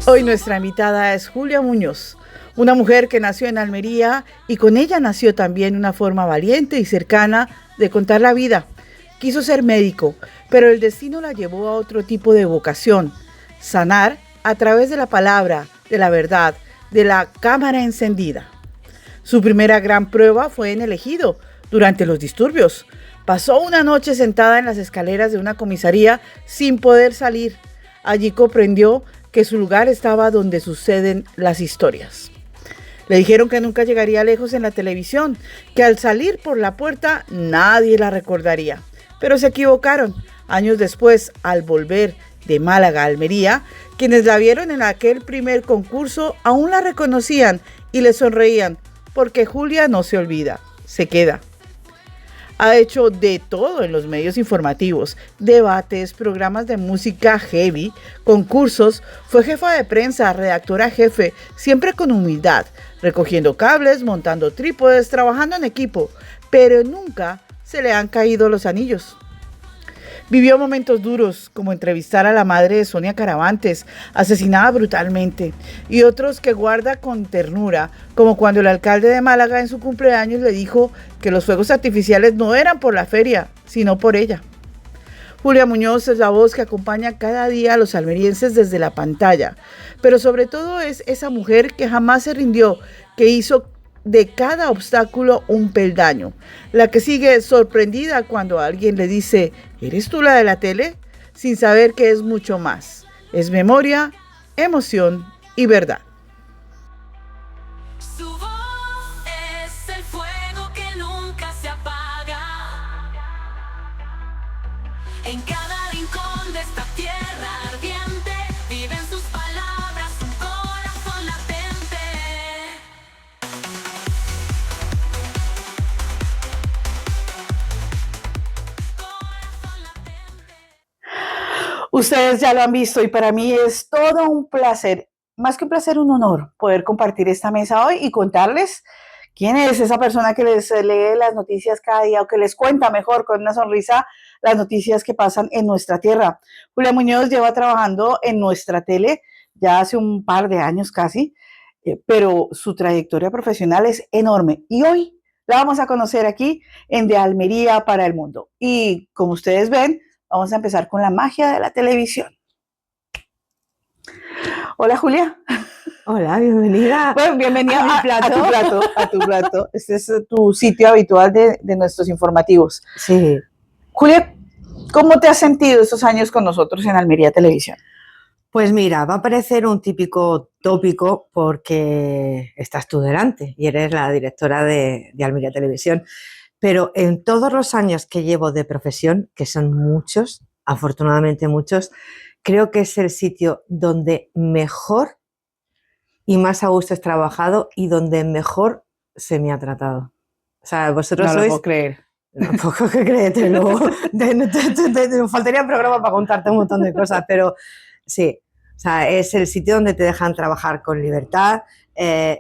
Hoy nuestra invitada es Julia Muñoz, una mujer que nació en Almería y con ella nació también una forma valiente y cercana de contar la vida. Quiso ser médico, pero el destino la llevó a otro tipo de vocación, sanar a través de la palabra, de la verdad, de la cámara encendida. Su primera gran prueba fue en el Ejido, durante los disturbios. Pasó una noche sentada en las escaleras de una comisaría sin poder salir. Allí comprendió que su lugar estaba donde suceden las historias. Le dijeron que nunca llegaría lejos en la televisión, que al salir por la puerta nadie la recordaría. Pero se equivocaron. Años después, al volver de Málaga a Almería, quienes la vieron en aquel primer concurso aún la reconocían y le sonreían, porque Julia no se olvida, se queda. Ha hecho de todo en los medios informativos, debates, programas de música heavy, concursos, fue jefa de prensa, redactora jefe, siempre con humildad, recogiendo cables, montando trípodes, trabajando en equipo, pero nunca se le han caído los anillos. Vivió momentos duros, como entrevistar a la madre de Sonia Caravantes, asesinada brutalmente, y otros que guarda con ternura, como cuando el alcalde de Málaga en su cumpleaños le dijo que los fuegos artificiales no eran por la feria, sino por ella. Julia Muñoz es la voz que acompaña cada día a los almerienses desde la pantalla, pero sobre todo es esa mujer que jamás se rindió, que hizo de cada obstáculo un peldaño, la que sigue sorprendida cuando alguien le dice: ¿eres tú la de la tele? Sin saber que es mucho más. Es memoria, emoción y verdad. Su voz es el fuego que nunca se apaga. En cada rincón de esta tierra ardiente viven sus palabras, un corazón latente. Corazón latente. Ustedes ya lo han visto y para mí es todo un placer, más que un placer, un honor poder compartir esta mesa hoy y contarles quién es esa persona que les lee las noticias cada día o que les cuenta mejor con una sonrisa las noticias que pasan en nuestra tierra. Julia Muñoz lleva trabajando en nuestra tele ya hace un par de años casi, pero su trayectoria profesional es enorme y hoy la vamos a conocer aquí en De Almería para el Mundo. Y como ustedes ven, vamos a empezar con la magia de la televisión. Hola, Julia. Hola, bienvenida. Bueno, bienvenida a mi plato. a tu plato. Este es tu sitio habitual de nuestros informativos. Sí, Julia, ¿cómo te has sentido estos años con nosotros en Almería Televisión? pues mira, va a parecer un típico tópico porque estás tú delante y eres la directora de Almería Televisión, pero en todos los años que llevo de profesión, que son muchos, afortunadamente muchos, creo que es el sitio donde mejor y más a gusto he trabajado y donde mejor se me ha tratado. O sea, vosotros No lo sois... puedo creer. Tampoco que créetelo. Nos faltaría programa para contarte un montón de cosas, pero sí, o sea, es el sitio donde te dejan trabajar con libertad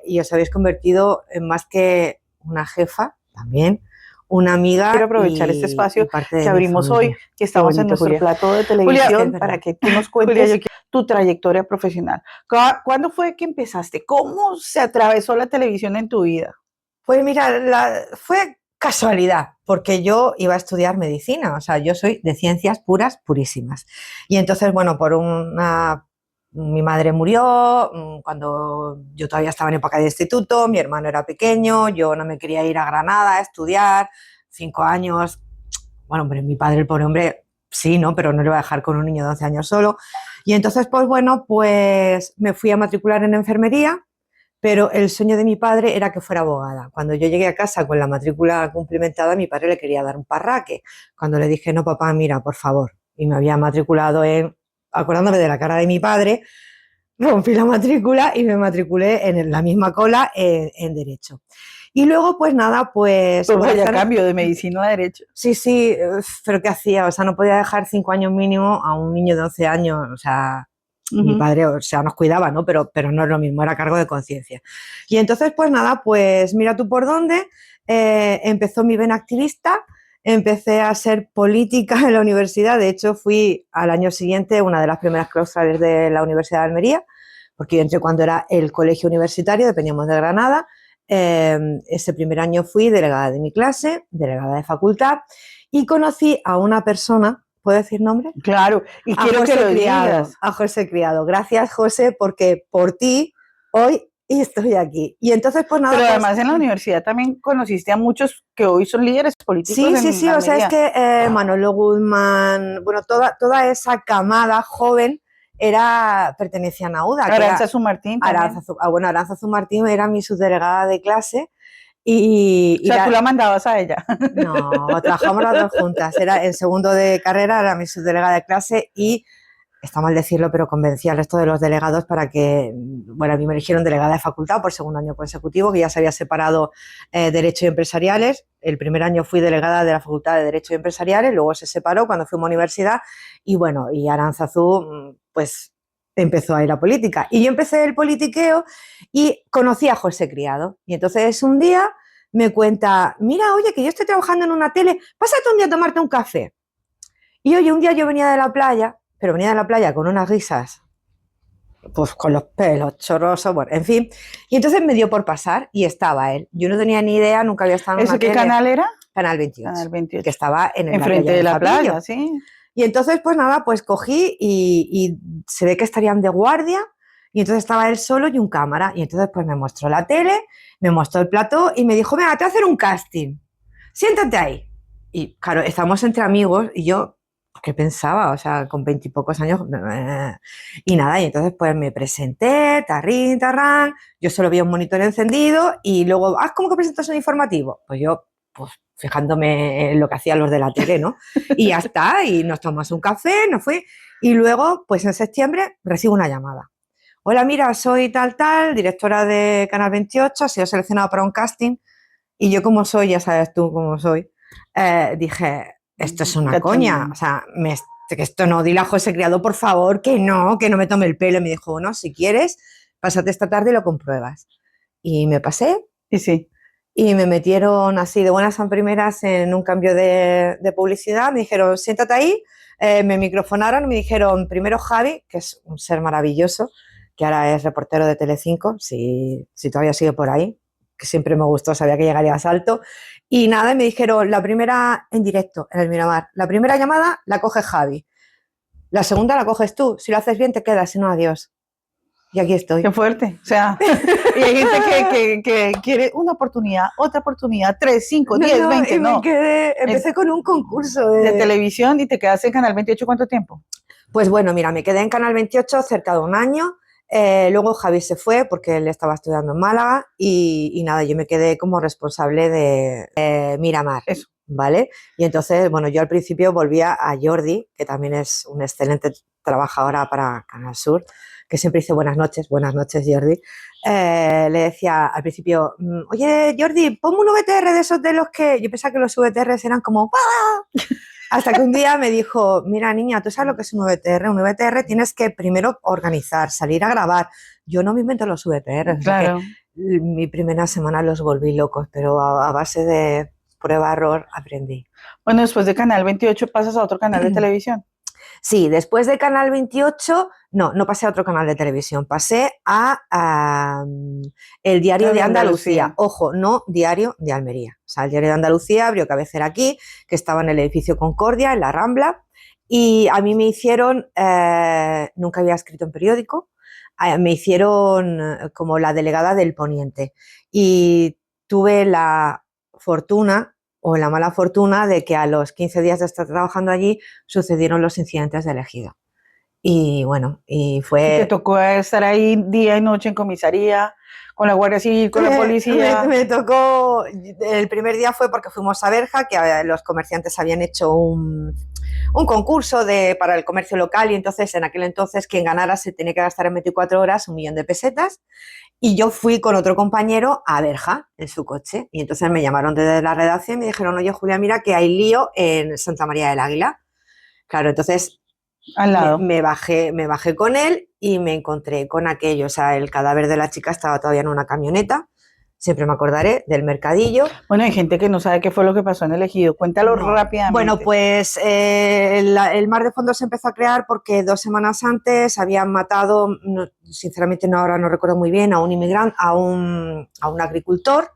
y os habéis convertido en más que una jefa, también una amiga. Quiero aprovechar este espacio que abrimos hoy, que estamos en nuestro plato de televisión, Julia, para que tú nos cuentes Julia, tu trayectoria profesional. ¿Cuándo fue que empezaste? ¿Cómo se atravesó la televisión en tu vida? Pues mira, fue casualidad, porque yo iba a estudiar medicina, o sea, yo soy de ciencias puras, purísimas. Y entonces, bueno, mi madre murió cuando yo todavía estaba en época de instituto, mi hermano era pequeño, yo no me quería ir a Granada a estudiar, 5 años, bueno, hombre, mi padre, el pobre hombre, sí, ¿no? Pero no le iba a dejar con un niño de 11 años solo. Y entonces, pues bueno, pues me fui a matricular en enfermería, pero el sueño de mi padre era que fuera abogada. Cuando yo llegué a casa con la matrícula cumplimentada, mi padre le quería dar un parraque. Cuando le dije, no, papá, mira, por favor, y me había matriculado acordándome de la cara de mi padre, rompí la matrícula y me matriculé en la misma cola en Derecho. Y luego, pues nada, pues... Vaya cambio de medicina a Derecho. Sí, pero ¿qué hacía? O sea, no podía dejar 5 años mínimo a un niño de 11 años, o sea... Mi padre, o sea, nos cuidaba, ¿no? Pero no es lo mismo, era cargo de conciencia. Y entonces, pues nada, pues mira tú por dónde, empezó mi vena activista, empecé a ser política en la universidad, de hecho fui al año siguiente una de las primeras claustrales de la Universidad de Almería, porque yo entré cuando era el colegio universitario, dependíamos de Granada. Ese primer año fui delegada de mi clase, delegada de facultad, y conocí a una persona, ¿puedo decir nombre? Claro, y A quiero que José lo Criado, digas. a José Criado. Gracias, José, porque por ti hoy estoy aquí. Y entonces, pues nada, Pero pues, además en la universidad también conociste a muchos que hoy son líderes políticos sí, en o sea, es Almería. que Manolo Guzmán, bueno, toda esa camada joven pertenecía a Nauda, que era Arantzazu Martín también. Bueno, Arantzazu Martín era mi subdelegada de clase O sea, tú la mandabas a ella. no, trabajamos las dos juntas, era en segundo de carrera, era mi subdelegada de clase y está mal decirlo, pero convencí al resto de los delegados para que, bueno, a mí me eligieron delegada de facultad por segundo año consecutivo, que ya se había separado Derecho y Empresariales. El primer año fui delegada de la Facultad de Derecho y Empresariales, luego se separó cuando fuimos a universidad y bueno, y Arantzazu, pues empezó ahí la política. Y yo empecé el politiqueo y conocí a José Criado. Y entonces un día me cuenta, mira, oye, que yo estoy trabajando en una tele, pásate un día a tomarte un café. Y oye, un día yo venía de la playa, pero venía de la playa con unas risas, pues con los pelos chorrosos, bueno, en fin. Y entonces me dio por pasar y estaba él. Yo no tenía ni idea, nunca había estado en ¿Eso una qué tele. canal era? Canal 28. Canal 28. Que estaba en el Enfrente de la playa, sí. Y entonces, pues nada, pues cogí y se ve que estarían de guardia y entonces estaba él solo y un cámara. Y entonces pues me mostró la tele, me mostró el plató y me dijo, venga, te voy a hacer un casting. Siéntate ahí. Y claro, estamos entre amigos y yo, ¿qué pensaba? O sea, con 20 y pocos años. Y nada, y entonces pues me presenté, tarrín, tarrán, yo solo vi un monitor encendido y luego, ¿cómo que presentas un informativo? Pues yo, pues fijándome en lo que hacían los de la tele, ¿no? Y ya está, y nos tomamos un café, nos fui, y luego, pues en septiembre, recibo una llamada. Hola, mira, soy tal, directora de Canal 28, he sido seleccionada para un casting, y yo como soy, ya sabes tú cómo soy, dije, esto es una coña, o sea, que esto no, dile a José Criado, por favor, que no me tome el pelo. Y me dijo, no, si quieres, pásate esta tarde y lo compruebas. Y me pasé. Y sí. Y me metieron así de buenas a primeras en un cambio de publicidad. Me dijeron, siéntate ahí. Me microfonaron y me dijeron, primero Javi, que es un ser maravilloso, que ahora es reportero de Telecinco, si todavía sigue por ahí, que siempre me gustó, sabía que llegaría a salto. Y nada, me dijeron, la primera en directo, en el Miramar, la primera llamada la coge Javi. La segunda la coges tú. Si lo haces bien, te quedas, si no, adiós. Y aquí estoy. Qué fuerte. O sea, y hay gente que quiere una oportunidad, otra oportunidad, 3, 5, 10, 20, y no. me quedé, empecé con un concurso De televisión y te quedaste en Canal 28, ¿cuánto tiempo? Pues bueno, mira, me quedé en Canal 28 cerca de un año. Luego Javi se fue porque él estaba estudiando en Málaga y nada, yo me quedé como responsable de Miramar. Eso. ¿Vale? Y entonces, bueno, yo al principio volvía a Jordi, que también es un excelente trabajadora para Canal Sur, que siempre dice buenas noches Jordi. Le decía al principio, oye Jordi, ponme un VTR de esos de los que... Yo pensaba que los VTRs eran como... ¡ah! Hasta que un día me dijo, mira niña, ¿tú sabes lo que es un VTR? Un VTR tienes que primero organizar, salir a grabar. Yo no me invento los VTRs. Claro. Mi primera semana los volví locos, pero a base de prueba-error aprendí. Bueno, después de Canal 28 pasas a otro canal de televisión. Sí, después de Canal 28, no pasé a otro canal de televisión, pasé a el Diario de Andalucía. Ojo, no Diario de Almería. O sea, el Diario de Andalucía abrió cabecera aquí, que estaba en el edificio Concordia, en la Rambla, y a mí me hicieron, nunca había escrito en periódico, me hicieron como la delegada del Poniente. Y tuve la fortuna o la mala fortuna de que a los 15 días de estar trabajando allí sucedieron los incidentes de Ejido. Y bueno, y fue... ¿Y te tocó estar ahí día y noche en comisaría, con la Guardia Civil, con la policía? Me tocó, el primer día fue porque fuimos a Berja, que los comerciantes habían hecho un concurso para el comercio local y entonces en aquel entonces quien ganara se tenía que gastar en 24 horas 1 millón de pesetas. Y yo fui con otro compañero a Berja en su coche y entonces me llamaron desde la redacción y me dijeron, oye Julia, mira que hay lío en Santa María del Águila. Claro, entonces al lado. Me bajé con él y me encontré con aquello. O sea, el cadáver de la chica estaba todavía en una camioneta, siempre me acordaré del mercadillo. Bueno, hay gente que no sabe qué fue lo que pasó en el Ejido. Cuéntalo No. rápidamente. Bueno, pues el mar de fondo se empezó a crear porque 2 semanas antes habían matado, sinceramente ahora no recuerdo muy bien, a un inmigrante, a un agricultor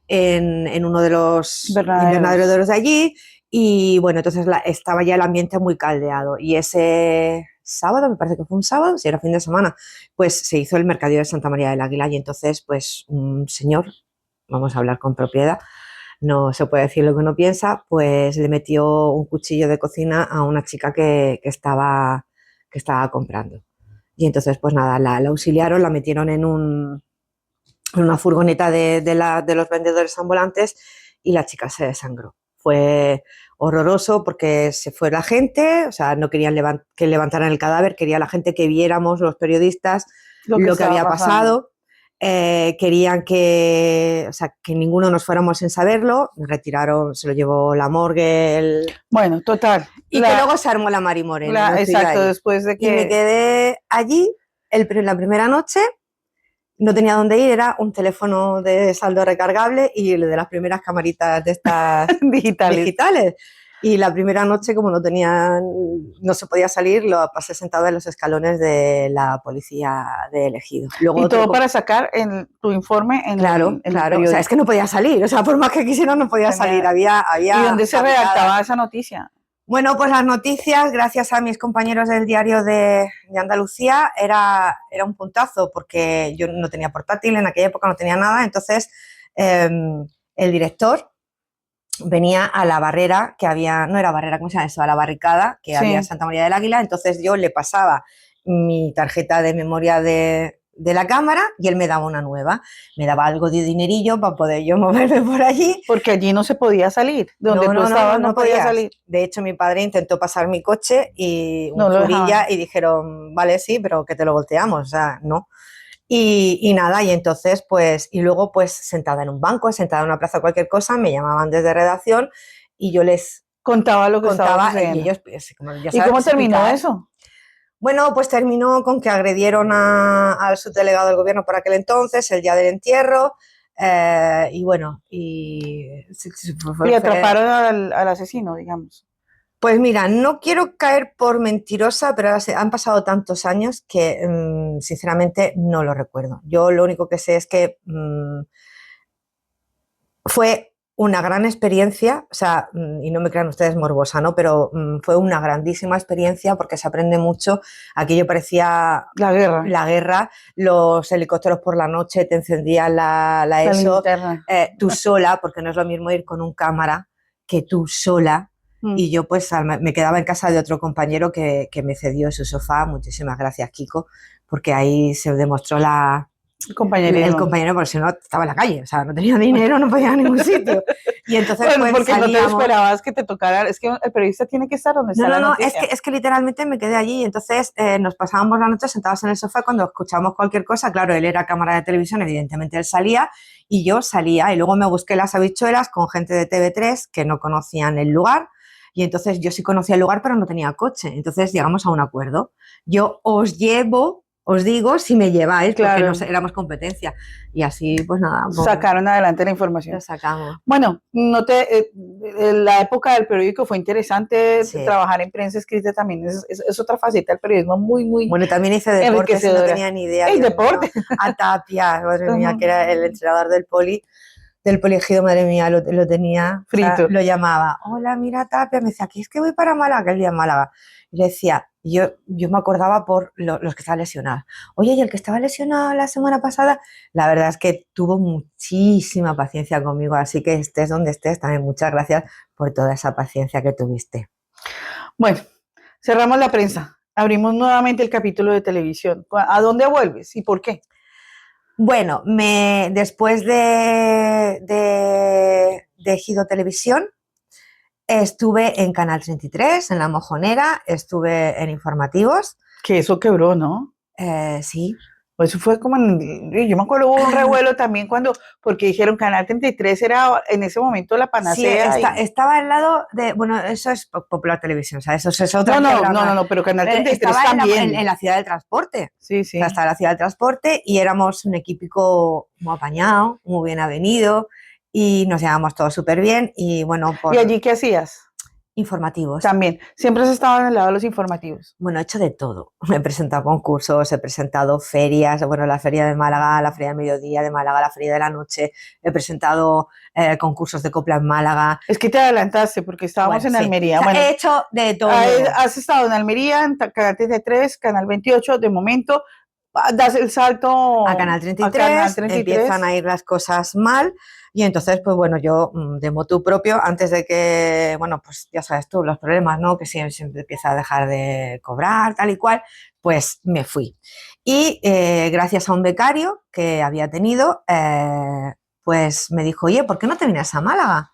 en uno de los invernaderos de allí. Y bueno, entonces estaba ya el ambiente muy caldeado. Y ese sábado, me parece que fue un sábado, si era fin de semana, pues se hizo el mercadillo de Santa María del Águila. Y entonces, pues un señor, vamos a hablar con propiedad, no se puede decir lo que uno piensa, pues le metió un cuchillo de cocina a una chica que estaba comprando. Y entonces, pues nada, la auxiliaron, la metieron en una furgoneta de los vendedores ambulantes y la chica se desangró. Fue horroroso porque se fue la gente, o sea, no querían que levantaran el cadáver, quería la gente que viéramos, los periodistas, lo que había pasado. Querían que ninguno nos fuéramos sin saberlo, retiraron, se lo llevó la morgue. Bueno, total. Y que luego se armó la Mari Moreno. Exacto, después de que... Y me quedé allí la primera noche, no tenía dónde ir, era un teléfono de saldo recargable y el de las primeras camaritas de estas digitales. Y la primera noche, como no se podía salir, lo pasé sentada en los escalones de la policía de Ejido. Luego, y todo para sacar tu informe en Claro. O sea, es que no podía salir. O sea, por más que quisiera, no podía salir. Había ¿Y dónde se redactaba esa noticia? Bueno, pues las noticias, gracias a mis compañeros del diario de Andalucía, era un puntazo, porque yo no tenía portátil, en aquella época no tenía nada. Entonces, el director venía a la barrera que había, no era barrera, ¿cómo se llama eso? A la barricada que había en Santa María del Águila. Entonces yo le pasaba mi tarjeta de memoria de la cámara y él me daba una nueva. Me daba algo de dinerillo para poder yo moverme por allí. Porque allí no se podía salir. Donde tú estabas no podía salir. De hecho, mi padre intentó pasar mi coche y un furilla y dijeron, vale, sí, pero que te lo volteamos. O sea, no. Y nada, y entonces, pues, y luego, pues, sentada en un banco, sentada en una plaza, cualquier cosa, me llamaban desde redacción y yo les contaba lo que estaba y ellos, pues, como ya sabes, ¿y cómo terminó eso? Bueno, pues terminó con que agredieron al subdelegado del gobierno por aquel entonces, el día del entierro, y bueno, y atraparon al asesino, digamos. Pues mira, no quiero caer por mentirosa, pero han pasado tantos años que sinceramente no lo recuerdo. Yo lo único que sé es que fue una gran experiencia, o sea, y no me crean ustedes morbosa, ¿no? Pero fue una grandísima experiencia porque se aprende mucho. Aquello parecía la guerra, los helicópteros por la noche te encendían la ESO, tú sola, porque no es lo mismo ir con un cámara que tú sola. Y yo pues me quedaba en casa de otro compañero que me cedió su sofá. Muchísimas gracias, Kiko, porque ahí se demostró el compañero, porque si no estaba en la calle, o sea, no tenía dinero, no podía ir a ningún sitio. Y entonces bueno, porque no te esperabas que te tocara, es que el periodista tiene que estar donde está la noticia. Es que literalmente me quedé allí y entonces nos pasábamos la noche sentados en el sofá cuando escuchábamos cualquier cosa. Claro, él era cámara de televisión, evidentemente él salía y yo salía y luego me busqué las habichuelas con gente de TV3 que no conocían el lugar. Y entonces yo sí conocía el lugar, pero no tenía coche. Entonces llegamos a un acuerdo. Yo os digo si me lleváis, porque no éramos competencia. Y así, pues nada. Sacaron adelante la información. Lo sacamos. Bueno, la época del periódico fue interesante. Sí. Trabajar en prensa escrita también es otra faceta del periodismo muy, muy. Bueno, también hice deportes, no tenía ni idea. ¿El deporte? A Tapia, madre mía, que era el entrenador del Ejido, madre mía, lo tenía frito. O sea, lo llamaba, hola, mira Tapia, me decía, aquí es que voy para Málaga, aquel día en Málaga. Y le decía, yo me acordaba por los que estaban lesionados. Oye, y el que estaba lesionado la semana pasada, la verdad es que tuvo muchísima paciencia conmigo, así que estés donde estés, también muchas gracias por toda esa paciencia que tuviste. Bueno, cerramos la prensa, abrimos nuevamente el capítulo de televisión. ¿A dónde vuelves y por qué? Bueno, después de Ejido Televisión, estuve en Canal 33, en La Mojonera, estuve en Informativos. Que eso quebró, ¿no? Sí. Pues fue como, yo me acuerdo, hubo un revuelo también porque dijeron Canal 33 era en ese momento la Sí, panacea. estaba al lado de, bueno, eso es Popular Televisión, o sea, eso es otra No, pero Canal 33 estaba también. en la ciudad del transporte. Sí, O sí. sea, estaba en la ciudad del transporte y éramos un equipico muy apañado, muy bien avenido y nos llevábamos todos súper bien y bueno, ¿Y allí qué hacías? Informativos. También. Siempre has estado en el lado de los informativos. Bueno, he hecho de todo. Me he presentado concursos, he presentado ferias, bueno, la feria de Málaga, la feria de mediodía de Málaga, la feria de la noche, he presentado concursos de copla en Málaga. Es que te adelantaste porque estábamos en Almería. O sea, Bueno, he hecho de todo. Has estado en Almería, en Canal 33, Canal 28, de momento das el salto a Canal 33, a Canal 33. Empiezan a ir las cosas mal y entonces, pues bueno, yo de motu propio, antes de que, bueno, pues ya sabes tú, los problemas, ¿no? Que siempre empieza a dejar de cobrar, tal y cual, pues me fui. Y gracias a un becario que había tenido, pues me dijo, oye, ¿por qué no te vienes a Málaga?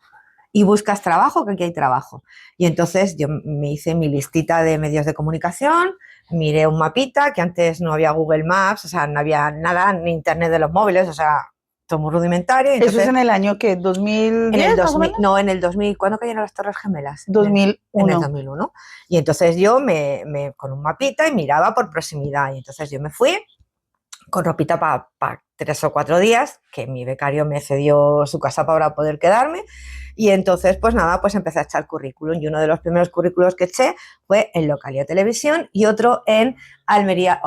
Y buscas trabajo, que aquí hay trabajo. Y entonces yo me hice mi listita de medios de comunicación, miré un mapita, que antes no había Google Maps, o sea, no había nada, ni internet de los móviles, o sea, todo muy rudimentario. Entonces, ¿eso es en el año que 2010? En el 2000, no, en el 2000, ¿cuándo cayeron las Torres Gemelas? 2001. En el 2001. Y entonces yo con un mapita y miraba por proximidad. Y entonces yo me fui con ropita para 3 o 4 días, que mi becario me cedió su casa para poder quedarme. Y entonces, pues nada, pues empecé a echar currículum. Y uno de los primeros currículos que eché fue en Localía Televisión y otro en Almería,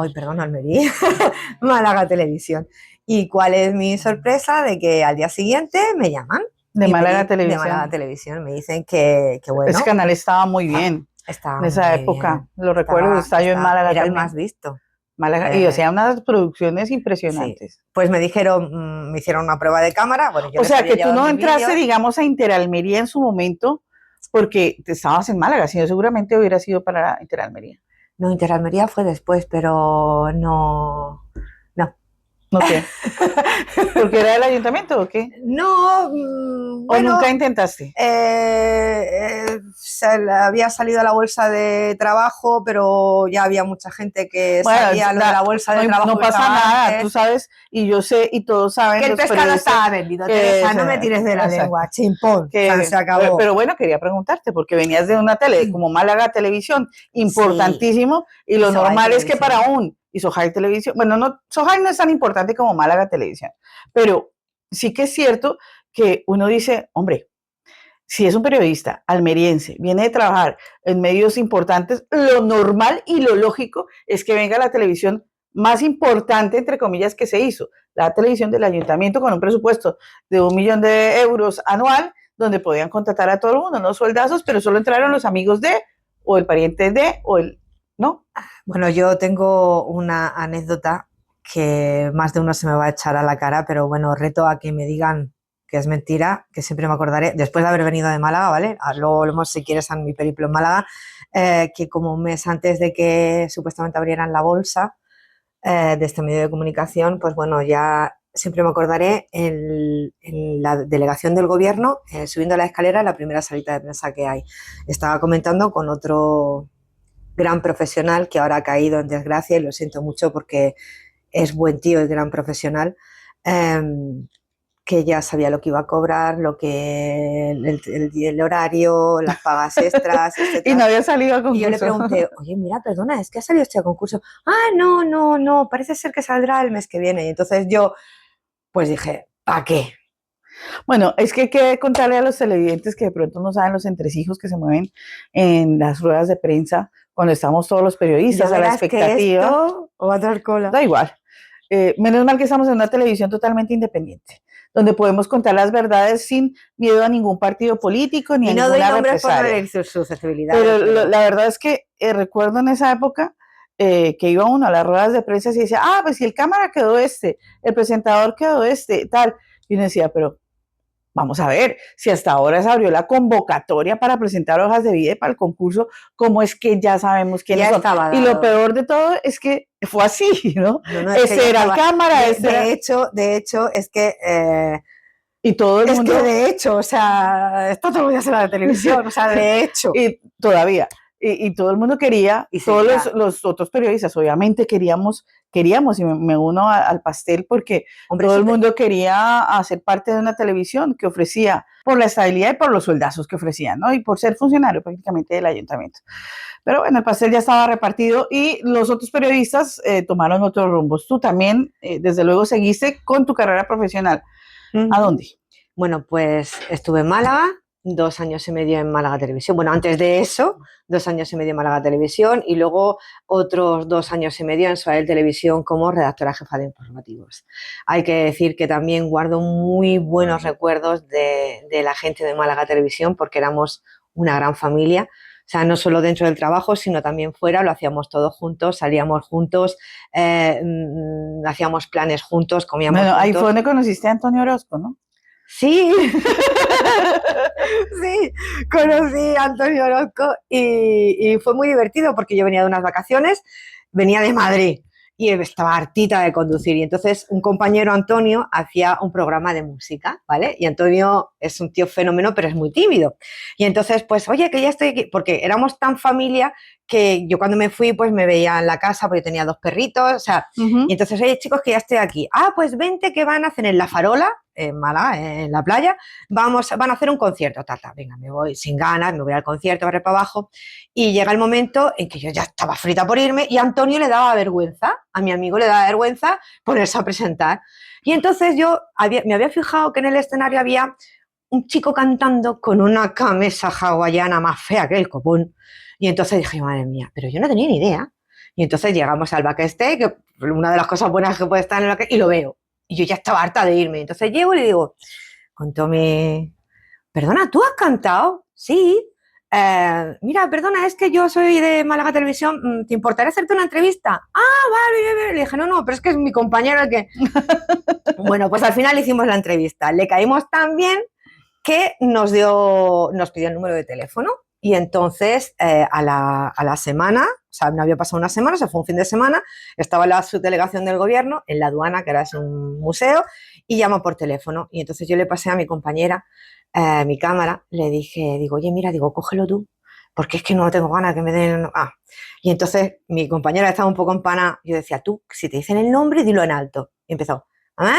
Málaga Televisión. ¿Y cuál es mi sorpresa? De que al día siguiente me llaman. De Málaga Televisión. De Málaga Televisión. Me dicen que bueno. Ese canal estaba muy bien. Estaba en esa época. Bien. Lo recuerdo, estaba yo en Málaga. Era el más visto. Málaga, y hacía unas producciones impresionantes. Sí. Pues me dijeron, me hicieron una prueba de cámara. Bueno, yo o sea, que tú no entraste, digamos, a Interalmería en su momento porque te estabas en Málaga, sino seguramente hubiera sido para Interalmería. No, Interalmería fue después, pero no. ¿No qué? ¿Porque era del ayuntamiento o qué? No, bueno, ¿o nunca intentaste? Había salido a la bolsa de trabajo, pero ya había mucha gente que sabía lo de la bolsa de trabajo. No pasa nada, antes. Tú sabes, y yo sé, y todos saben. Que el pescado estaba vendido, Teresa, no me tires de la lengua, chimpón, se acabó. Pero bueno, quería preguntarte, porque venías de una tele como Málaga Televisión, importantísimo, sí. Y lo normal es que para y Sohai Televisión, bueno, no, Sohai no es tan importante como Málaga Televisión, pero sí que es cierto que uno dice, hombre, si es un periodista almeriense, viene de trabajar en medios importantes, lo normal y lo lógico es que venga a la televisión más importante, entre comillas, que se hizo, la televisión del ayuntamiento con un presupuesto de 1 millón de euros anual, donde podían contratar a todo el mundo, no sueldazos, pero solo entraron los amigos de, o el pariente de, o el, ¿no? Bueno, yo tengo una anécdota que más de uno se me va a echar a la cara, pero bueno, reto a que me digan que es mentira, que siempre me acordaré, después de haber venido de Málaga, ¿vale? Luego volvemos, si quieres, a mi periplo en Málaga, que como un mes antes de que supuestamente abrieran la bolsa de este medio de comunicación, pues bueno, ya siempre me acordaré en la delegación del gobierno, subiendo la escalera, la primera salita de prensa que hay. Estaba comentando con otro gran profesional que ahora ha caído en desgracia y lo siento mucho porque es buen tío y gran profesional, que ya sabía lo que iba a cobrar, lo que el horario, las pagas extras, etc. Y no había salido a concurso. Y yo le pregunté, oye, mira, perdona, ¿es que ha salido este concurso? Ah, no, parece ser que saldrá el mes que viene. Y entonces yo, pues dije, ¿para qué? Bueno, es que hay que contarle a los televidentes que de pronto no saben los entresijos que se mueven en las ruedas de prensa cuando estamos todos los periodistas a la expectativa. Que esto o va a dar cola. Da igual. Menos mal que estamos en una televisión totalmente independiente, donde podemos contar las verdades sin miedo a ningún partido político ni a ninguna represalia. Pero la verdad es que recuerdo en esa época que iba uno a las ruedas de prensa y decía, pues si el cámara quedó el presentador quedó tal. Y uno decía, pero vamos a ver, si hasta ahora se abrió la convocatoria para presentar hojas de vida para el concurso, ¿cómo es que ya sabemos quiénes son? Y lo peor de todo es que fue así, ¿no? Ese era el cámara. De hecho, es que... y todo el mundo... Es que de hecho, o sea, esto te lo voy a hacer a la televisión, o sea, de hecho. Y todavía... Y todo el mundo quería, y todos los otros periodistas obviamente queríamos queríamos, y me uno al pastel porque Hombre, todo el súper. mundo quería hacer parte de una televisión que ofrecía, por la estabilidad y por los sueldazos que ofrecían, ¿no? Y por ser funcionario prácticamente del ayuntamiento. Pero bueno, el pastel ya estaba repartido y los otros periodistas tomaron otros rumbos. Tú también, desde luego, seguiste con tu carrera profesional. ¿A Ujú. dónde? Bueno, pues estuve en Málaga, 2 años y medio en Málaga Televisión. Bueno, antes de eso, 2 años y medio en Málaga Televisión y luego otros 2 años y medio en Suael Televisión como redactora jefa de informativos. Hay que decir que también guardo muy buenos recuerdos de la gente de Málaga Televisión porque éramos una gran familia. O sea, no solo dentro del trabajo, sino también fuera, lo hacíamos todos juntos, salíamos juntos, hacíamos planes juntos, comíamos Bueno, ahí fue juntos. donde conociste a Antonio Orozco, ¿no? Sí, sí, conocí a Antonio Orozco y fue muy divertido porque yo venía de unas vacaciones, venía de Madrid y estaba hartita de conducir y entonces un compañero Antonio hacía un programa de música, ¿vale? Y Antonio es un tío fenómeno, pero es muy tímido. Y entonces, pues, oye, que ya estoy aquí, porque éramos tan familia que yo cuando me fui, pues me veía en la casa porque tenía 2 perritos, o sea, y entonces, oye, chicos, que ya estoy aquí. Ah, pues vente que van a hacer en La Farola, en Málaga, en la playa, van a hacer un concierto, tata, venga, me voy sin ganas, me voy al concierto, barre para abajo, y llega el momento en que yo ya estaba frita por irme y a Antonio le daba vergüenza, a mi amigo le daba vergüenza ponerse a presentar. Y entonces yo me había fijado que en el escenario había un chico cantando con una camisa hawaiana más fea que el copón. Y entonces dije, madre mía, pero yo no tenía ni idea. Y entonces llegamos al backstage, que una de las cosas buenas que puede estar en el backstage, y lo veo. Y yo ya estaba harta de irme. Entonces llego y le digo, con Tommy, perdona, ¿tú has cantado? Sí. Mira, perdona, es que yo soy de Málaga Televisión, ¿te importaría hacerte una entrevista? Ah, vale, vale. Le dije, no, pero es que es mi compañero el que... Bueno, pues al final hicimos la entrevista. Le caímos tan bien que nos pidió el número de teléfono y entonces a la semana, o sea, no había pasado una semana, o sea, fue un fin de semana, estaba la subdelegación del gobierno en la aduana, que ahora es un museo, y llamó por teléfono. Y entonces yo le pasé a mi compañera mi cámara, le dije, digo, oye, mira, digo, cógelo tú, porque es que no tengo ganas que me den... Ah. Y entonces mi compañera estaba un poco empanada, yo decía, tú, si te dicen el nombre, dilo en alto. Y empezó, ¿ah?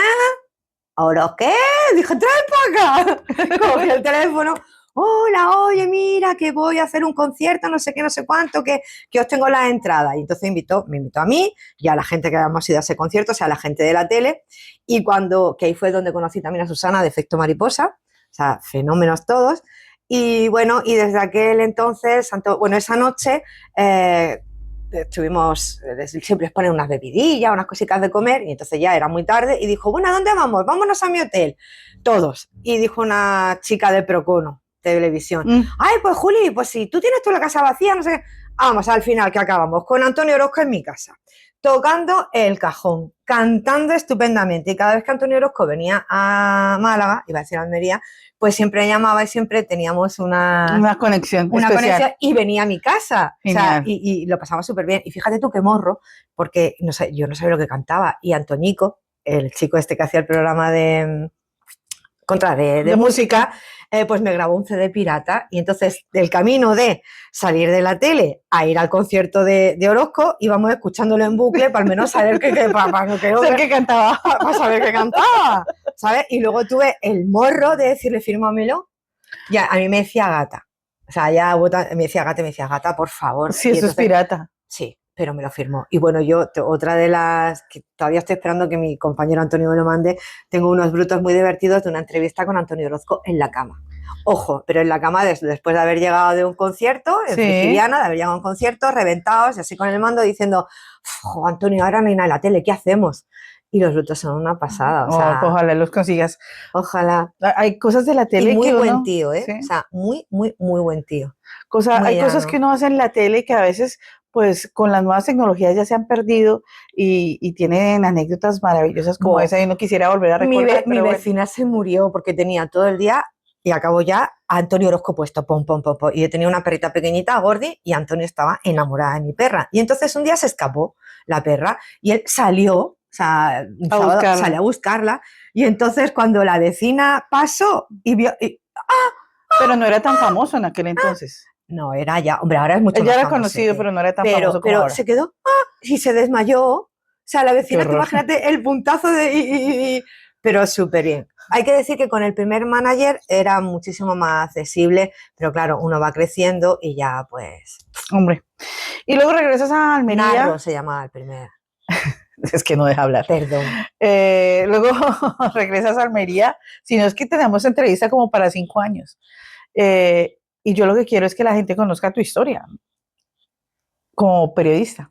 ¿Ahora qué? Dije, trae para acá. Cogí el teléfono. Hola, oye, mira, que voy a hacer un concierto, no sé qué, no sé cuánto, que os tengo las entradas. Y entonces me invitó a mí y a la gente que habíamos ido a ese concierto, o sea, a la gente de la tele. Y que ahí fue donde conocí también a Susana de Efecto Mariposa, o sea, fenómenos todos. Y bueno, y desde aquel entonces, bueno, esa noche siempre les ponen unas bebidillas, unas cositas de comer, y entonces ya era muy tarde, y dijo, bueno, ¿a dónde vamos? Vámonos a mi hotel, todos. Y dijo una chica de Procono, televisión, ay, pues Juli, pues si tú tienes toda la casa vacía, no sé qué, vamos, al final que acabamos con Antonio Orozco en mi casa, tocando el cajón, cantando estupendamente, y cada vez que Antonio Orozco venía a Málaga, iba a decir a Almería, pues siempre llamaba y siempre teníamos Una conexión una especial. conexión y venía a mi casa. O sea, Genial. y lo pasaba súper bien. Y fíjate tú qué morro, porque no sé, yo no sabía lo que cantaba. Y Antonico, el chico este que hacía el programa de música, pues me grabó un CD pirata. Y entonces, del camino de salir de la tele a ir al concierto de Orozco, íbamos escuchándolo en bucle para al menos saber que cantaba. Para saber qué cantaba, ¿sabes? Y luego tuve el morro de decirle, fírmamelo. Ya, a mí me decía gata. O sea, ya me decía gata, por favor. Sí, Y eso entonces, es pirata. sí, pero me lo firmó. Y bueno, otra de las que todavía estoy esperando que mi compañero Antonio me lo mande, tengo unos brutos muy divertidos de una entrevista con Antonio Orozco en la cama. Ojo, pero en la cama después de haber llegado de un concierto, en Frigiliana, de haber llegado a un concierto, reventados, y así con el mando, diciendo, Antonio, ahora no hay nada en la tele, ¿qué hacemos? Y los brutos son una pasada, o sea, ojalá los consigas. Ojalá. Hay cosas de la tele y muy que buen uno, tío, ¿eh? ¿sí? O sea, muy, muy, muy buen tío. Hay cosas que uno hace en la tele que a veces, pues, con las nuevas tecnologías ya se han perdido y tienen anécdotas maravillosas como esa y uno quisiera volver a recordar. Mi vecina se murió porque tenía todo el día y acabó ya a Antonio Orozco puesto, pom, pom, pom, pom. Y yo tenía una perrita pequeñita, Gordi, y Antonio estaba enamorada de mi perra. Y entonces un día se escapó la perra y él salió, o sea, un sábado salió a buscarla. Y entonces cuando la vecina pasó y vio... Pero no era tan famoso en aquel entonces. No, era ya, hombre, ahora es mucho Ella más era famoso. conocido, pero no era tan famoso como pero ahora. se quedó, y se desmayó, sea, la vecina, Qué tú horror. imagínate el puntazo pero súper bien. Hay que decir que con el primer manager era muchísimo más accesible, pero claro, uno va creciendo y ya pues... Hombre. Y luego regresas a Almería. Narro se llamaba el primer. Es que no deja hablar. Perdón. Luego regresas a Almería, si no es que tenemos entrevista como para 5 años. Y yo lo que quiero es que la gente conozca tu historia como periodista.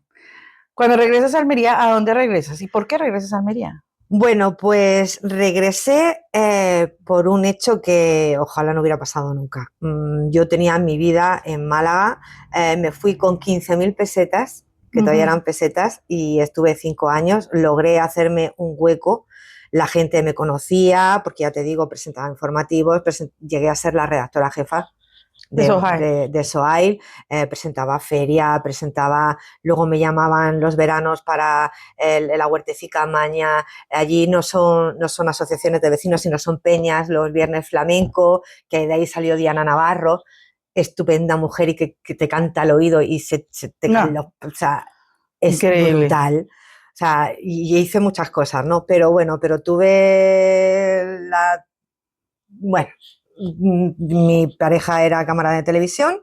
Cuando regresas a Almería, ¿a dónde regresas? ¿Y por qué regresas a Almería? Bueno, pues regresé por un hecho que ojalá no hubiera pasado nunca. Yo tenía mi vida en Málaga, me fui con 15.000 pesetas, que todavía eran pesetas, y estuve 5 años, logré hacerme un hueco, la gente me conocía, porque ya te digo, presentaba informativos, llegué a ser la redactora jefa de Sohail, presentaba feria, luego me llamaban los veranos para la Huertecica Maña, allí no son asociaciones de vecinos, sino son peñas, los viernes flamenco, que de ahí salió Diana Navarro, estupenda mujer y que te canta al oído y se te caen los... O sea, es Increíble. brutal. O sea, y hice muchas cosas, ¿no? Pero bueno, tuve la... Bueno, mi pareja era cámara de televisión,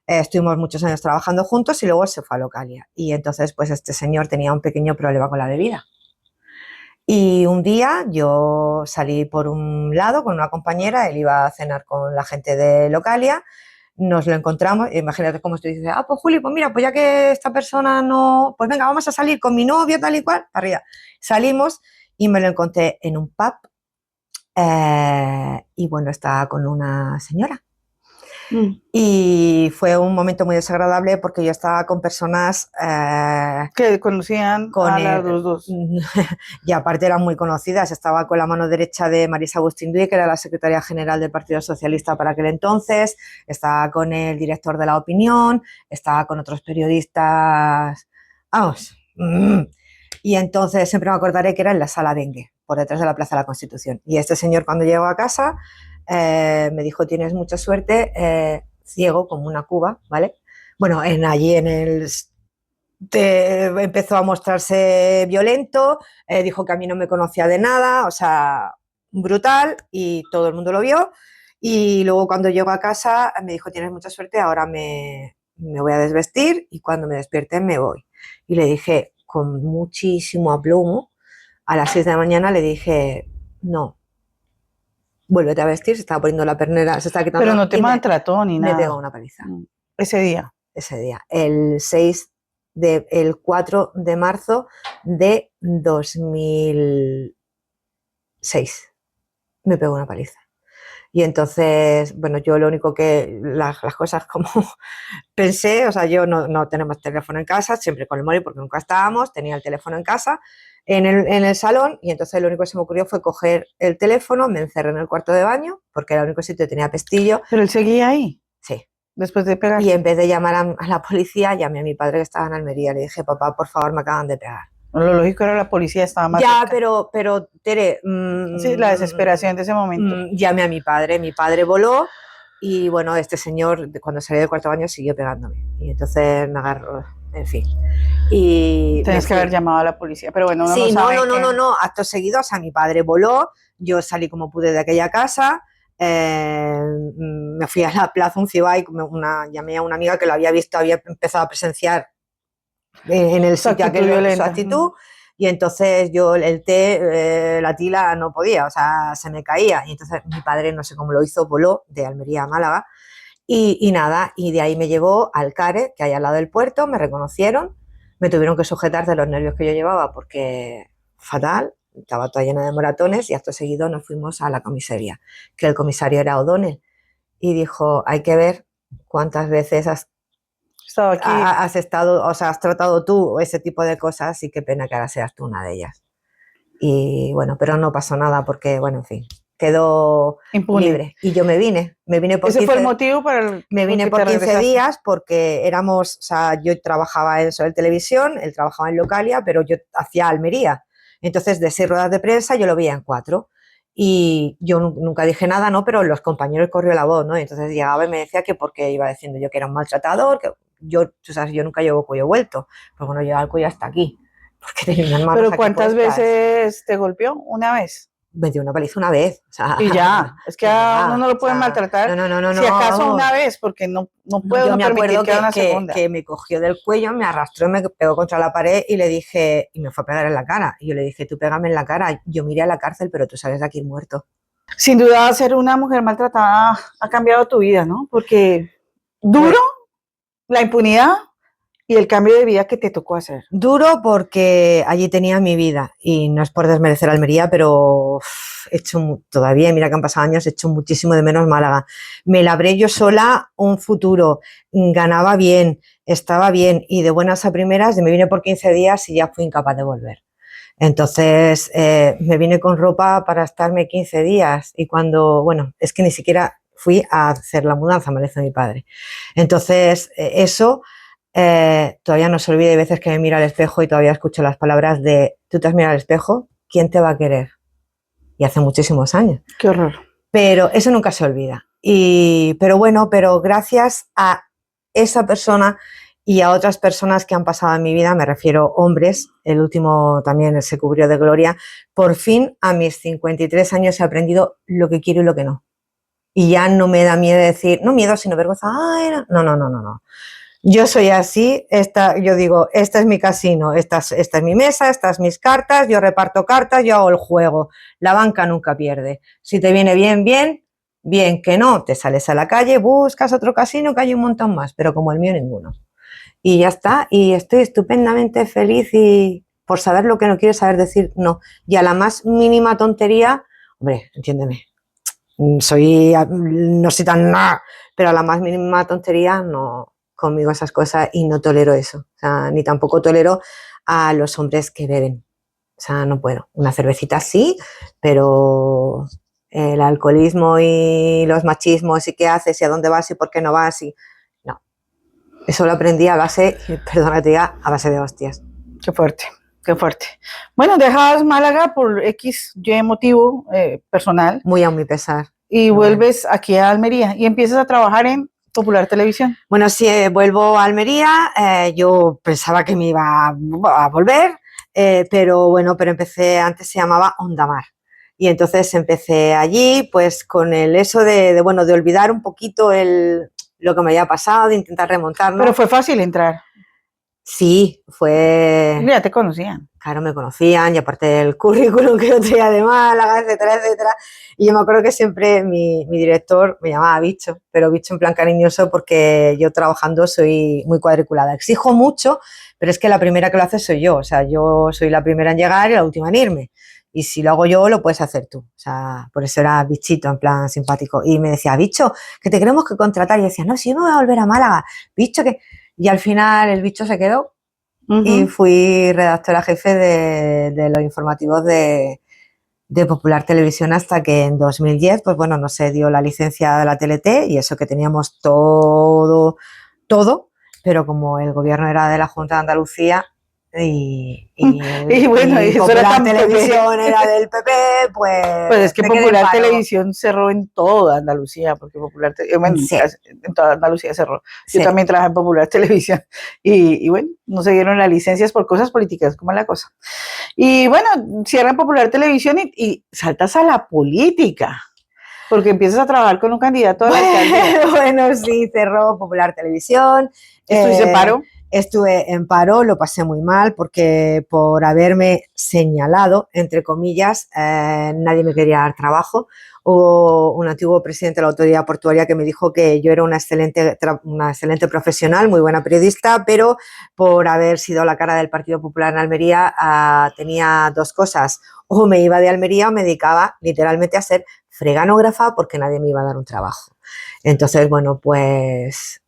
estuvimos muchos años trabajando juntos y luego se fue a Localia. Y entonces, pues este señor tenía un pequeño problema con la bebida. Y un día yo salí por un lado con una compañera, él iba a cenar con la gente de Localia, nos lo encontramos, imagínate cómo estoy, dice, pues Juli, pues mira, pues ya que esta persona no, pues venga, vamos a salir con mi novio, tal y cual, para arriba. Salimos y me lo encontré en un pub, y bueno, estaba con una señora. Y fue un momento muy desagradable porque yo estaba con personas que conocían a los dos. Y aparte eran muy conocidas. Estaba con la mano derecha de Marisa Agustín Duy, que era la secretaria general del Partido Socialista para aquel entonces, estaba con el director de La Opinión, estaba con otros periodistas, vamos. Y entonces siempre me acordaré que era en la Sala Dengue, por detrás de la Plaza de la Constitución. Y este señor, cuando llegó a casa, me dijo, tienes mucha suerte, ciego como una cuba, ¿vale? Bueno, allí en el... empezó a mostrarse violento, dijo que a mí no me conocía de nada, o sea, brutal, y todo el mundo lo vio. Y luego cuando llego a casa me dijo, tienes mucha suerte, ahora me voy a desvestir y cuando me despierte me voy. Y le dije con muchísimo aplomo, a las 6 de la mañana le dije, no, vuélvete a vestir, se estaba poniendo la pernera, se estaba quitando. Pero no te maltrató ni nada. Me pegó una paliza. Ese día. El 4 de marzo de 2006 me pegó una paliza. Y entonces, bueno, yo lo único que, las cosas como pensé, o sea, yo no tenemos teléfono en casa, siempre con el móvil porque nunca estábamos, tenía el teléfono en casa, en el salón, y entonces lo único que se me ocurrió fue coger el teléfono, me encerré en el cuarto de baño, porque era el único sitio que tenía pestillo. ¿Pero él seguía ahí? Sí. Después de pegar. Y en vez de llamar a la policía, llamé a mi padre que estaba en Almería, le dije, papá, por favor, me acaban de pegar. Lo lógico era la policía, estaba más ya, cerca. pero Tere... sí, la desesperación de ese momento. Llamé a mi padre voló y bueno, este señor cuando salí del cuarto baño siguió pegándome y entonces me agarró, en fin. Y tienes que haber llamado a la policía, pero bueno, sí, no, acto seguido, o sea, mi padre voló, yo salí como pude de aquella casa, me fui a la plaza Uncibay, llamé a una amiga que lo había visto, había empezado a presenciar en el sitio aquel su actitud, y entonces yo el té, la tila no podía, o sea, se me caía, y entonces mi padre no sé cómo lo hizo, voló de Almería a Málaga, y nada, y de ahí me llevó al CARE, que hay al lado del puerto, me reconocieron, me tuvieron que sujetar de los nervios que yo llevaba, porque fatal, estaba toda llena de moratones, y acto seguido nos fuimos a la comisaría, que el comisario era O'Donnell, y dijo, hay que ver cuántas veces has estado, o sea, has tratado tú ese tipo de cosas y qué pena que ahora seas tú una de ellas. Y bueno, pero no pasó nada porque, bueno, en fin, quedó impune. Libre. Y yo me vine por ¿Ese fue el motivo para el me vine por 15 días porque éramos, o sea, yo trabajaba en Sol Televisión, él trabajaba en Localia, pero yo hacía Almería. Entonces, de 6 ruedas de prensa yo lo veía en 4. Y yo nunca dije nada, ¿no? Pero los compañeros corrió la voz, ¿no? Y entonces llegaba y me decía que porque iba diciendo yo que era un maltratador, que yo, tú sabes, yo nunca llevo cuello vuelto, porque no llega el cuello hasta aquí. porque tenía unas manos ¿Pero aquí cuántas puestas. veces te golpeó? ¿Una vez? Me dio una paliza una vez. O sea, Y ya, es que y a ya, uno no lo o pueden sea, maltratar. no, Si acaso vamos. una vez, porque no No, puedo yo no me permitir acuerdo que haya una que segunda. me cogió del cuello, me arrastró, me pegó contra la pared y le dije, y me fue a pegar en la cara. Y yo le dije, tú pégame en la cara, yo me iré a la cárcel, pero tú sales de aquí muerto. Sin duda, ser una mujer maltratada ha cambiado tu vida, ¿no? Porque duro la impunidad y el cambio de vida que te tocó hacer. Duro porque allí tenía mi vida y no es por desmerecer Almería, pero he hecho todavía, mira que han pasado años, he hecho muchísimo de menos Málaga. Me labré yo sola un futuro, ganaba bien, estaba bien y de buenas a primeras me vine por 15 días y ya fui incapaz de volver. Entonces me vine con ropa para estarme 15 días y cuando, bueno, es que ni siquiera fui a hacer la mudanza, me lo hizo mi padre. Entonces eso... todavía no se olvida, hay veces que me miro al espejo y todavía escucho las palabras de tú te has mirado al espejo, ¿quién te va a querer? Y hace muchísimos años. Qué horror. Pero eso nunca se olvida. Pero gracias a esa persona y a otras personas que han pasado en mi vida, me refiero hombres, el último también se cubrió de gloria, por fin a mis 53 años he aprendido lo que quiero y lo que no. Y ya no me da miedo decir, no miedo, sino vergüenza, ay, no. Yo soy así, yo digo, este es mi casino, esta es mi mesa, estas mis cartas, yo reparto cartas, yo hago el juego. La banca nunca pierde. Si te viene bien, bien, bien, que no, te sales a la calle, buscas otro casino que hay un montón más, pero como el mío ninguno. Y ya está, y estoy estupendamente feliz y por saber lo que no quiero saber decir no. Y a la más mínima tontería, hombre, entiéndeme, no soy tan nada, pero a la más mínima tontería no, conmigo esas cosas y no tolero eso, o sea, ni tampoco tolero a los hombres que beben, o sea, no puedo, una cervecita sí, pero el alcoholismo y los machismos y qué haces y a dónde vas y por qué no vas y no, eso lo aprendí a base, perdona que te diga, a base de hostias. Qué fuerte, qué fuerte. Bueno, dejas Málaga por X, Y motivo personal. Muy a mi pesar. Y vuelves aquí a Almería y empiezas a trabajar en Popular Televisión. Bueno, sí, vuelvo a Almería, yo pensaba que me iba a volver, pero empecé, antes se llamaba Ondamar. Y entonces empecé allí, pues con eso de olvidar un poquito lo que me había pasado, de intentar remontarlo. Pero fue fácil entrar. Sí, fue... Ya te conocían. Claro, me conocían y aparte del currículum que yo tenía de Málaga, etcétera, etcétera. Y yo me acuerdo que siempre mi director me llamaba Bicho, pero Bicho en plan cariñoso porque yo trabajando soy muy cuadriculada. Exijo mucho, pero es que la primera que lo hace soy yo. O sea, yo soy la primera en llegar y la última en irme. Y si lo hago yo, lo puedes hacer tú. O sea, por eso era Bichito, en plan simpático. Y me decía, Bicho, que te queremos que contratar. Y yo decía, no, si yo me voy a volver a Málaga. Bicho, que... Y al final el Bicho se quedó. Y fui redactora jefe de los informativos de Popular Televisión hasta que en 2010, pues bueno, no se dio la licencia de la TLT y eso que teníamos todo, pero como el gobierno era de la Junta de Andalucía y Popular Televisión era del PP, pues es que Popular Televisión cerró en toda Andalucía, porque Popular en toda Andalucía cerró. Yo también trabajé en Popular Televisión y bueno, no se dieron las licencias por cosas políticas, como es la cosa. Y bueno, cierran Popular Televisión y saltas a la política, porque empiezas a trabajar con un candidato a la alcaldía. Bueno, sí, cerró Popular Televisión. ¿Estuviste en paro? Estuve en paro, lo pasé muy mal porque por haberme señalado, entre comillas, nadie me quería dar trabajo. Hubo un antiguo presidente de la autoridad portuaria que me dijo que yo era una excelente profesional, muy buena periodista, pero por haber sido la cara del Partido Popular en Almería tenía dos cosas. O me iba de Almería o me dedicaba literalmente a ser freganógrafa porque nadie me iba a dar un trabajo. Entonces, bueno, pues...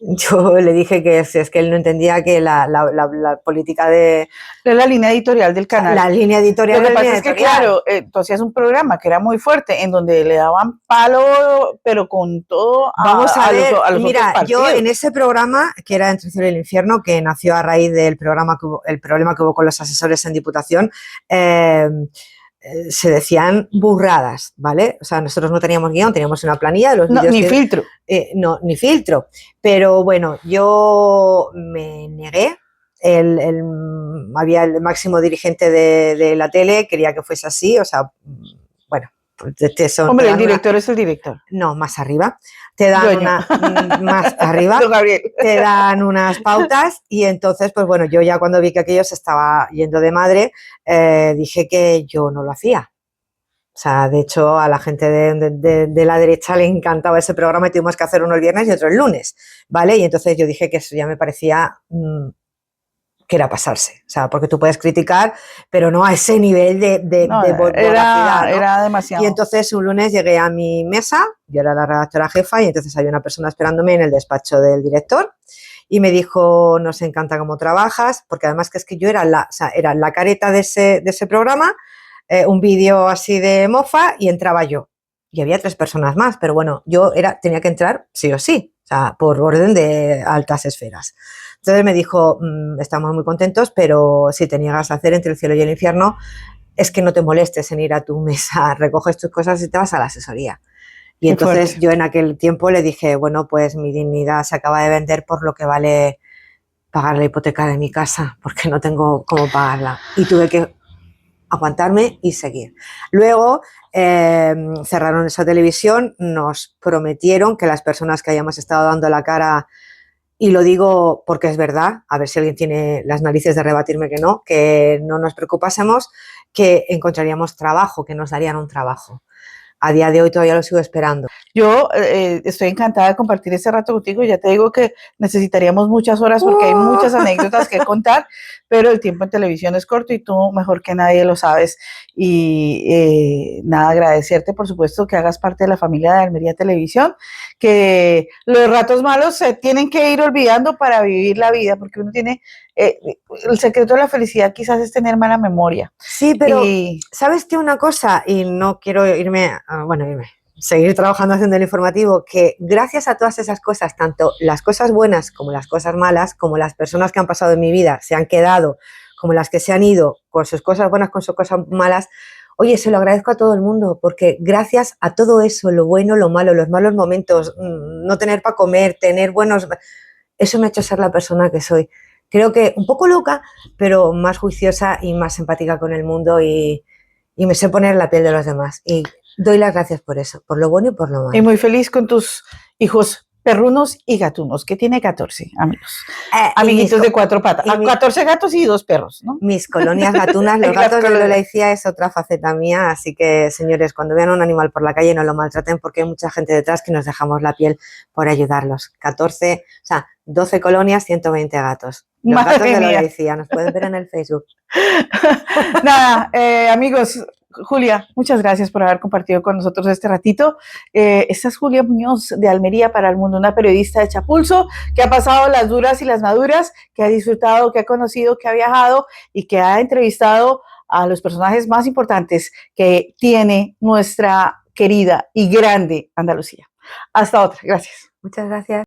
Yo le dije que si es que él no entendía que la política de... La línea editorial del canal. La línea editorial. Lo que pasa es que, claro, tú hacías un programa que era muy fuerte, en donde le daban palo, pero con todo Vamos a ver, a los mira, otros partidos. yo en ese programa, que era Entre el cielo y el infierno, que nació a raíz del problema que hubo con los asesores en Diputación, se decían burradas, ¿vale? O sea, nosotros no teníamos guión, teníamos una planilla de los vídeos. Ni filtro. No, ni filtro. Pero bueno, yo me negué había el máximo dirigente de la tele, quería que fuese así, o sea, bueno. Hombre, el director es el director. No, más arriba. Te dan más arriba. Don Gabriel. Te dan unas pautas y entonces, pues bueno, yo ya cuando vi que aquello se estaba yendo de madre, dije que yo no lo hacía. O sea, de hecho, a la gente de la derecha le encantaba ese programa y tuvimos que hacer uno el viernes y otro el lunes, ¿vale? Y entonces yo dije que eso ya me parecía que era pasarse. O sea, porque tú puedes criticar, pero no a ese nivel de voracidad, ¿no? Era demasiado. Y entonces un lunes llegué a mi mesa, yo era la redactora jefa, y entonces había una persona esperándome en el despacho del director y me dijo, nos encanta cómo trabajas, porque además que es que yo era la careta de ese programa, un vídeo así de mofa y entraba yo. Y había 3 personas más, pero bueno, yo tenía que entrar sí o sí, o sea, por orden de altas esferas. Entonces me dijo, estamos muy contentos, pero si te niegas a hacer entre el cielo y el infierno, es que no te molestes en ir a tu mesa, recoges tus cosas y te vas a la asesoría. Y entonces yo en aquel tiempo le dije, bueno, pues mi dignidad se acaba de vender por lo que vale pagar la hipoteca de mi casa, porque no tengo cómo pagarla. Y tuve que aguantarme y seguir. Luego cerraron esa televisión, nos prometieron que las personas que hayamos estado dando la cara, y lo digo porque es verdad, a ver si alguien tiene las narices de rebatirme que no nos preocupásemos, que encontraríamos trabajo, que nos darían un trabajo. A día de hoy todavía lo sigo esperando. Yo estoy encantada de compartir este rato contigo. Ya te digo que necesitaríamos muchas horas porque hay muchas anécdotas que contar, pero el tiempo en televisión es corto y tú mejor que nadie lo sabes. Y nada, agradecerte, por supuesto, que hagas parte de la familia de Almería Televisión, que los ratos malos se tienen que ir olvidando para vivir la vida, porque uno tiene... el secreto de la felicidad quizás es tener mala memoria. Sí, pero ¿sabes qué? Una cosa, y no quiero seguir trabajando haciendo el informativo, que gracias a todas esas cosas, tanto las cosas buenas como las cosas malas, como las personas que han pasado en mi vida se han quedado, como las que se han ido con sus cosas buenas, con sus cosas malas, oye, se lo agradezco a todo el mundo, porque gracias a todo eso, lo bueno, lo malo, los malos momentos, no tener para comer, tener buenos... Eso me ha hecho ser la persona que soy. Creo que un poco loca, pero más juiciosa y más empática con el mundo y me sé poner en la piel de los demás. Y doy las gracias por eso, por lo bueno y por lo malo. Y muy feliz con tus hijos perrunos y gatunos, que tiene 14 amigos. Amiguitos de 4 patas. 14 gatos y 2 perros, ¿no? Mis colonias gatunas, los gatos de Lola Icía es otra faceta mía, así que, señores, cuando vean a un animal por la calle no lo maltraten porque hay mucha gente detrás que nos dejamos la piel por ayudarlos. 12 colonias, 120 gatos. Los Madre gatos de Lola mía. Icía, nos pueden ver en el Facebook. Nada, amigos, Julia, muchas gracias por haber compartido con nosotros este ratito. Esta es Julia Muñoz de Almería para el Mundo, una periodista de Chapulso que ha pasado las duras y las maduras, que ha disfrutado, que ha conocido, que ha viajado y que ha entrevistado a los personajes más importantes que tiene nuestra querida y grande Andalucía. Hasta otra, gracias. Muchas gracias.